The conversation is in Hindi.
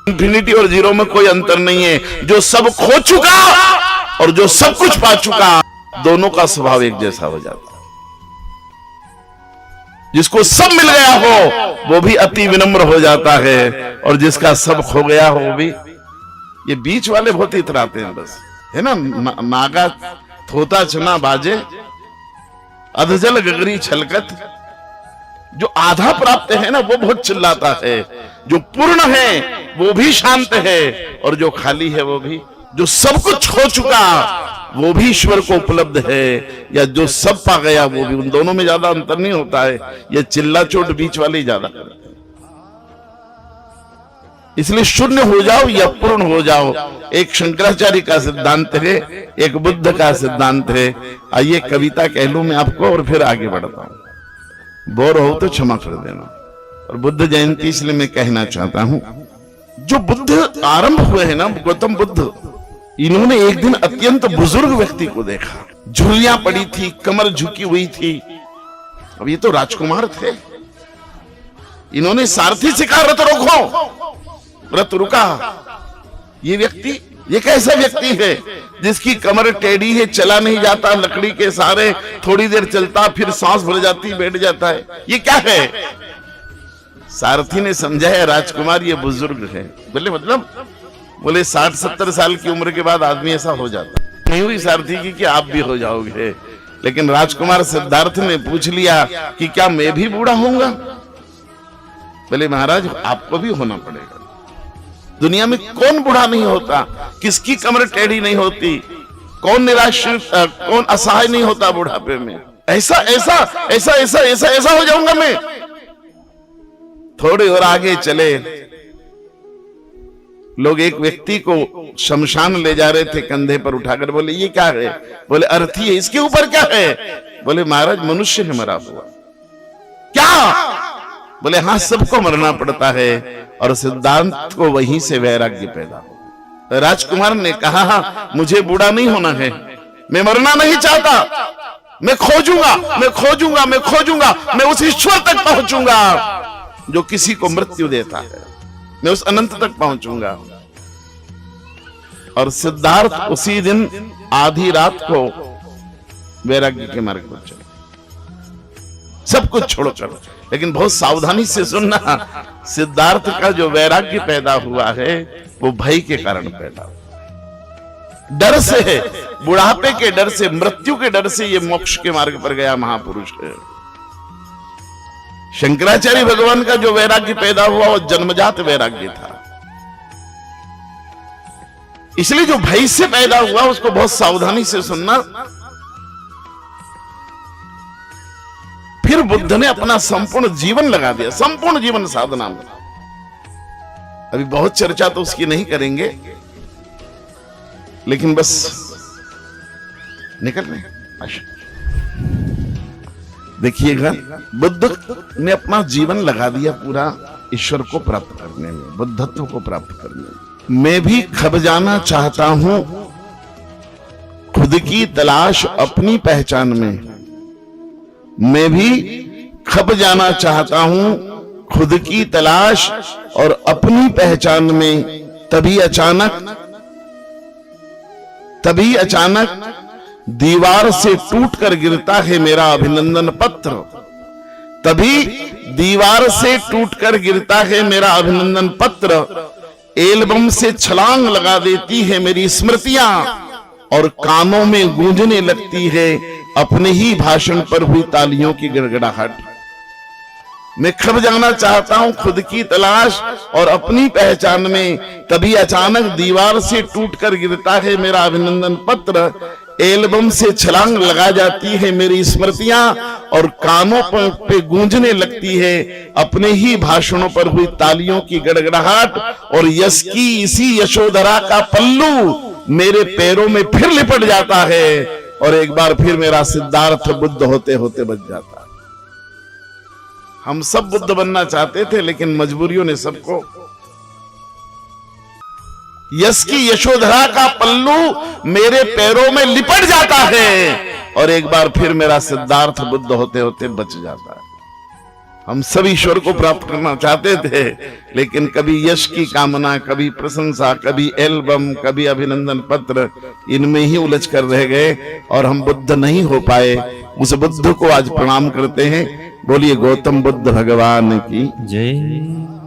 इंफिनिटी और जीरो में कोई अंतर नहीं है। जो सब खो चुका और जो सब कुछ पा चुका, दोनों का स्वभाव एक जैसा हो जाता है। जिसको सब मिल गया हो वो भी अति विनम्र हो जाता है, और जिसका सब खो गया हो वो भी। ये बीच वाले बहुत इतराते हैं बस, है ना। नागा थोता चना बाजे, अधजल गगरी छलकत। जो आधा प्राप्त है ना वो बहुत चिल्लाता है, जो पूर्ण है वो भी शांत है, और जो खाली है वो भी। जो सब कुछ खो चुका वो भी ईश्वर को उपलब्ध है, या जो सब पा गया वो भी। उन दोनों में ज्यादा अंतर नहीं होता है, ये चिल्ला चोट बीच वाले ही ज्यादा करते हैं। इसलिए शून्य हो जाओ या पूर्ण हो जाओ, एक शंकराचार्य का सिद्धांत है, एक बुद्ध का सिद्धांत है। आइए कविता कह लूं मैं आपको और फिर आगे बढ़ता हूं। बोर हो तो क्षमा कर देना। और बुद्ध जयंती इसलिए मैं कहना चाहता हूं, जो बुद्ध आरंभ हुए हैं ना, गौतम बुद्ध, इन्होंने एक दिन अत्यंत बुजुर्ग व्यक्ति को देखा, झुर्रियां पड़ी थी, कमर झुकी हुई थी। अब ये तो राजकुमार थे। इन्होंने सारथी से कहा रथ रोको, रथ रुका। ये व्यक्ति, ये कैसा व्यक्ति है जिसकी कमर टेढ़ी है, चला नहीं जाता, लकड़ी के सहारे थोड़ी देर चलता, फिर सांस भर जाती, बैठ जाता है, ये क्या है? सारथी ने समझाया, राजकुमार ये बुजुर्ग है। बोले मतलब? बोले 60-70 साल की उम्र के बाद आदमी ऐसा हो जाता। नहीं हुई सारथी की कि आप भी हो जाओगे, लेकिन राजकुमार सिद्धार्थ ने पूछ लिया कि क्या मैं भी बूढ़ा होऊंगा? बोले महाराज आपको भी होना पड़ेगा। दुनिया में कौन बूढ़ा नहीं होता? किसकी कमर टेढ़ी नहीं होती? कौन निराश, कौन असहाय नहीं होता बुढ़ापे में? ऐसा ऐसा ऐसा ऐसा ऐसा ऐसा हो जाऊंगा मैं। थोड़े और आगे चले, लोग एक व्यक्ति को शमशान ले जा रहे थे कंधे पर उठाकर। बोले ये क्या है? बोले अर्थी है। इसके ऊपर क्या है? बोले महाराज मनुष्य है मरा हुआ। क्या? बोले हाँ, सबको मरना पड़ता है, और सिद्धांत को वहीं से वैराग्य पैदा हो। राजकुमार ने कहा मुझे बूढ़ा नहीं होना है, मैं मरना नहीं चाहता, मैं खोजूंगा, मैं खोजूंगा, मैं खोजूंगा, मैं उस ईश्वर तक पहुंचूंगा जो किसी को मृत्यु देता है, मैं उस अनंत तक पहुंचूंगा। और सिद्धार्थ उसी दिन आधी रात को वैराग्य के मार्ग पर चले, सब कुछ छोड़कर। लेकिन बहुत सावधानी से सुनना, सिद्धार्थ का जो वैराग्य पैदा हुआ है वो भय के कारण पैदा हुआ, डर से है, बुढ़ापे के डर से, मृत्यु के डर से ये मोक्ष के मार्ग पर गया महापुरुष है। शंकराचार्य भगवान का जो वैराग्य पैदा हुआ वो जन्मजात वैराग्य था। इसलिए जो भय से पैदा हुआ उसको बहुत सावधानी से सुनना। फिर बुद्ध ने अपना संपूर्ण जीवन लगा दिया, संपूर्ण जीवन साधना में। अभी बहुत चर्चा तो उसकी नहीं करेंगे, लेकिन बस निकल रहे। देखिएगा, बुद्ध ने अपना जीवन लगा दिया पूरा ईश्वर को प्राप्त करने में, बुद्धत्व को प्राप्त करने में। मैं भी खप जाना चाहता हूं खुद की तलाश अपनी पहचान में। मैं भी खप जाना चाहता हूं खुद की तलाश और अपनी पहचान में। तभी अचानक दीवार से टूटकर गिरता है मेरा अभिनंदन पत्र। तभी दीवार से टूटकर गिरता है मेरा अभिनंदन पत्र। एल्बम से छलांग लगा देती है मेरी स्मृतियां, और कानों में गूंजने लगती है अपने ही भाषण पर हुई तालियों की गड़गड़ाहट। मैं खप जाना चाहता हूं खुद की तलाश और अपनी पहचान में। तभी अचानक दीवार से टूटकर गिरता है मेरा अभिनंदन पत्र। एल्बम से छलांग लगा जाती है मेरी स्मृतियां, और कानों पे गूंजने लगती है अपने ही भाषणों पर हुई तालियों की गड़गड़ाहट। और यश की इसी यशोधरा का पल्लू मेरे पैरों में फिर लिपट जाता है, और एक बार फिर मेरा सिद्धार्थ बुद्ध होते होते बच जाता है। हम सब बुद्ध बनना चाहते थे, लेकिन मजबूरियों ने सबको। यश की यशोधरा का पल्लू मेरे पैरों में लिपट जाता है, और एक बार फिर मेरा सिद्धार्थ बुद्ध होते होते बच जाता है। हम सब ईश्वर को प्राप्त करना चाहते थे, लेकिन कभी यश की कामना, कभी प्रशंसा, कभी एल्बम, कभी अभिनंदन पत्र, इनमें ही उलझ कर रह गए और हम बुद्ध नहीं हो पाए। उस बुद्ध को आज प्रणाम करते हैं। बोलिए गौतम बुद्ध भगवान की जय।